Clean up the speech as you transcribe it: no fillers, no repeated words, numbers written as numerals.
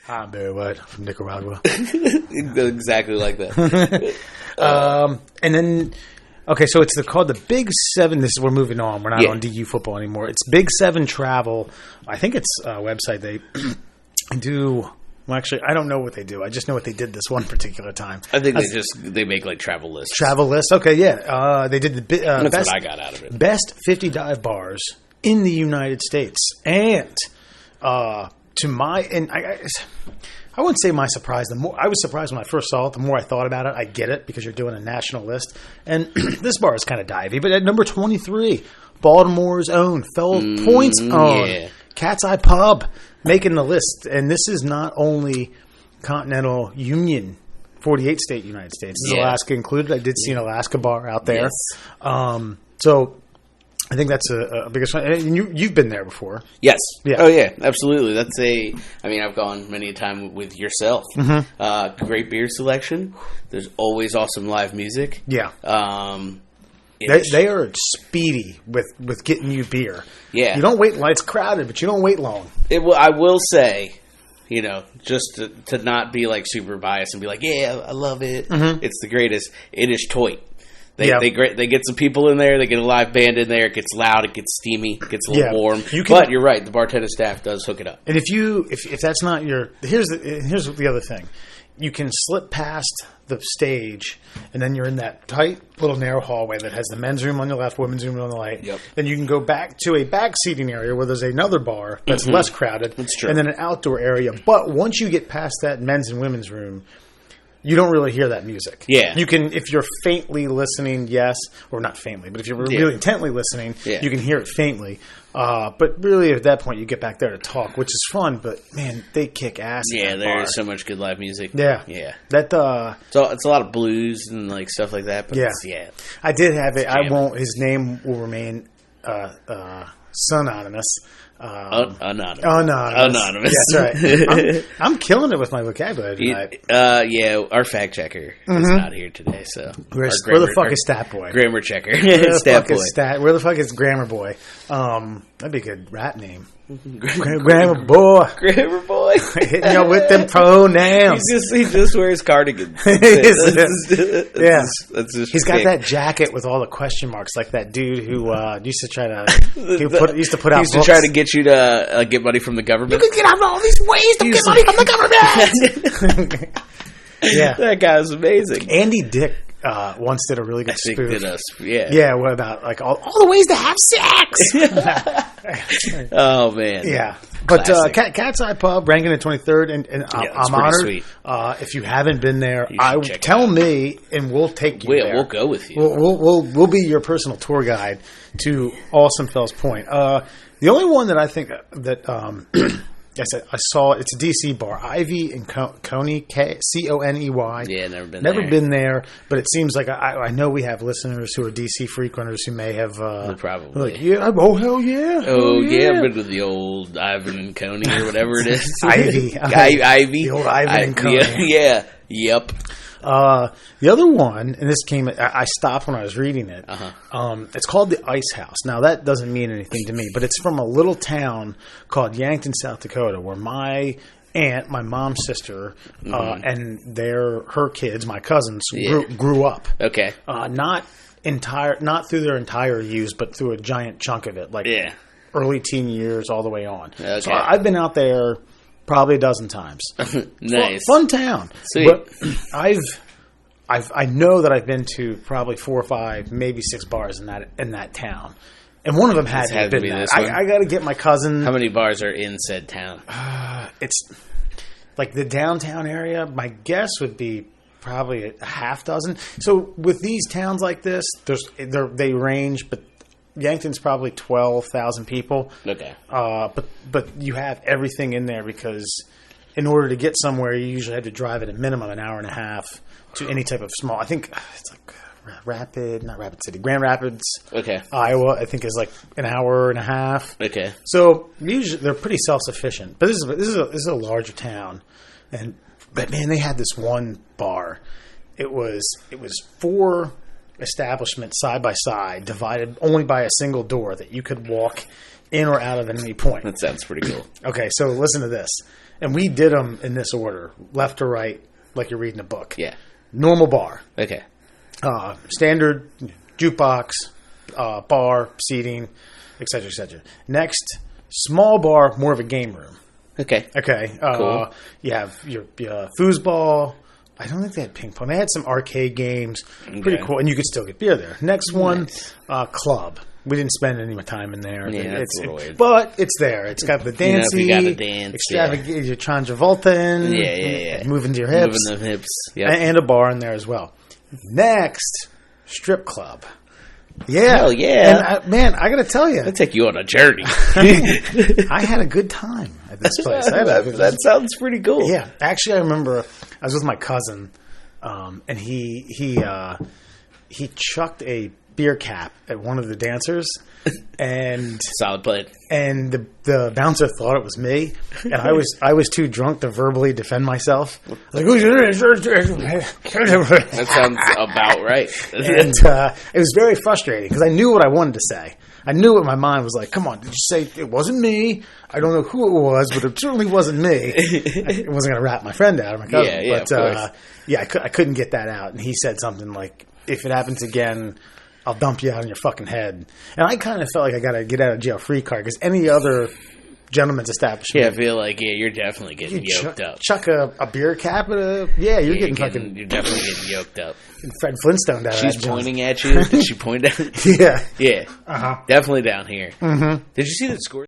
I'm Barry White from Nicaragua. Exactly like that. And then, okay, so it's called the Big Seven. We're moving on. We're not on DU football anymore. It's Big Seven Travel. I think it's a website. They do. Well, actually, I don't know what they do. I just know what they did this one particular time. I think they make like travel lists. Travel lists. Okay, yeah. They did the That's best, what I got out of it. Best 50 dive bars in the United States. And I wouldn't say my surprise. I was surprised when I first saw it. The more I thought about it, I get it because you're doing a national list. And this bar is kind of divey. But at number 23, Baltimore's own, Fells Point's own, Cat's Eye Pub, making the list. And this is not only Continental Union, 48 state United States. This is Alaska included. I did see an Alaska bar out there. Yes. So I think that's a biggest one. And you've been there before. Yes. Yeah. Oh, yeah. Absolutely. I've gone many a time with yourself. Mm-hmm. Great beer selection. There's always awesome live music. Yeah. They are speedy with getting you beer. Yeah. You don't wait. It's crowded, but you don't wait long. I will say, just to not be like super biased and be like, yeah, I love it. Mm-hmm. It's the greatest. It is toit. They get some people in there. They get a live band in there. It gets loud. It gets steamy. It gets a little warm. But you're right. The bartender staff does hook it up. And if that's not your here's the other thing. You can slip past the stage, and then you're in that tight little narrow hallway that has the men's room on your left, women's room on the right. Yep. Then you can go back to a back seating area where there's another bar that's less crowded. That's true. And then an outdoor area. But once you get past that men's and women's room, you don't really hear that music. Yeah. You can, if you're faintly listening, yes, or not faintly, but if you're really intently listening, you can hear it faintly. But really, at that point, you get back there to talk, which is fun. But man, they kick ass. Yeah, there is so much good live music. Yeah, yeah. So it's a lot of blues and like stuff like that. But I did have it. I won't. His name will remain synonymous. Anonymous. That's right. I'm killing it with my vocabulary tonight. Our fact checker is not here today, so where the fuck is Stat Boy? Grammar checker. Stat Boy. Where the fuck is Grammar Boy? That'd be a good rap name. Grammar Boy. Grammar Boy. Hitting you with them pronouns. He just wears cardigans. That's just he's got that jacket with all the question marks, like that dude who used to try to used to put out. Used to try to get you to get money from the government. You can get out of all these ways to get money from the government. Yeah, that guy was amazing. Andy Dick once did a really good spoof. Yeah. What about like all the ways to have sex? Oh man, yeah. But Cat's Eye Pub ranking at 23rd, and I'm honored. Sweet. If you haven't been there, tell me, and we'll take you there. We'll go with you. We'll be your personal tour guide to awesome Fells Point. The only one that I think that I saw, it's a DC bar, Ivy and Coney, Coney. Yeah, never been there, but it seems like I know we have listeners who are DC frequenters who may have probably like, hell yeah, I've been to the old Ivan and Coney or whatever it is. Ivy, Ivy, the old Ivan and Coney. Yeah, yep. The other one, and this came, I stopped when I was reading it. It's called the Ice House. Now that doesn't mean anything to me, but it's from a little town called Yankton, South Dakota, where my aunt, my mom's sister, and her kids, my cousins, grew up. Okay. Not through their entire youth, but through a giant chunk of it, like early teen years all the way on. Okay. So I've been out there probably a dozen times. Nice. Fun town. Sweet. But I know that I've been to probably 4 or 5, maybe 6 bars in that town. And one of them had to be that. I got to get my cousin. How many bars are in said town? It's like the downtown area. My guess would be probably a half dozen. So with these towns like this, they range, but Yankton's probably 12,000 people. Okay. But you have everything in there because in order to get somewhere, you usually have to drive at a minimum an hour and a half to any type of small. I think it's like Grand Rapids. Okay. Iowa, I think, is like an hour and a half. Okay. So usually they're pretty self-sufficient. But this is a larger town, but man, they had this one bar. It was 4 establishments side by side, divided only by a single door that you could walk in or out of at any point. That sounds pretty cool. Okay, so listen to this. And we did them in this order, left to right, like you're reading a book. Yeah. Normal bar. Okay. Standard jukebox, bar, seating, etc., etc. Next, small bar, more of a game room. Okay. Okay. Cool. You have your foosball. I don't think they had ping pong. They had some arcade games. Pretty cool. And you could still get beer there. Next one, club. We didn't spend any time in there. Yeah, that's weird. But it's there. It's got the dancing. You got to dance. Extravagant. You're John Travolta. Yeah. Moving to your hips. Moving the hips. Yep. And a bar in there as well. Next, strip club. Yeah. Hell yeah. And man, I got to tell you. I'll take you on a journey. I had a good time at this place. That sounds pretty cool. Yeah. Actually, I remember I was with my cousin, and he chucked a beer cap at one of the dancers, and solid play. And the bouncer thought it was me, and I was too drunk to verbally defend myself. I was like, that sounds about right. And it was very frustrating because I knew what I wanted to say. I knew what my mind was like. Come on, did you say it wasn't me? I don't know who it was, but it certainly wasn't me. I wasn't going to rat my friend out or my cousin, but I couldn't get that out. And he said something like, "If it happens again, I'll dump you out on your fucking head." And I kind of felt like I got a get out of jail free card because any other gentleman's establishment. Yeah, I feel like you're definitely getting yoked up. Chuck a beer cap at you're getting fucking. You're definitely getting yoked up. Fred Flintstone down. She's pointing at you. Did she point at? Yeah. Yeah. Definitely down here. Mm-hmm. Did you see that score?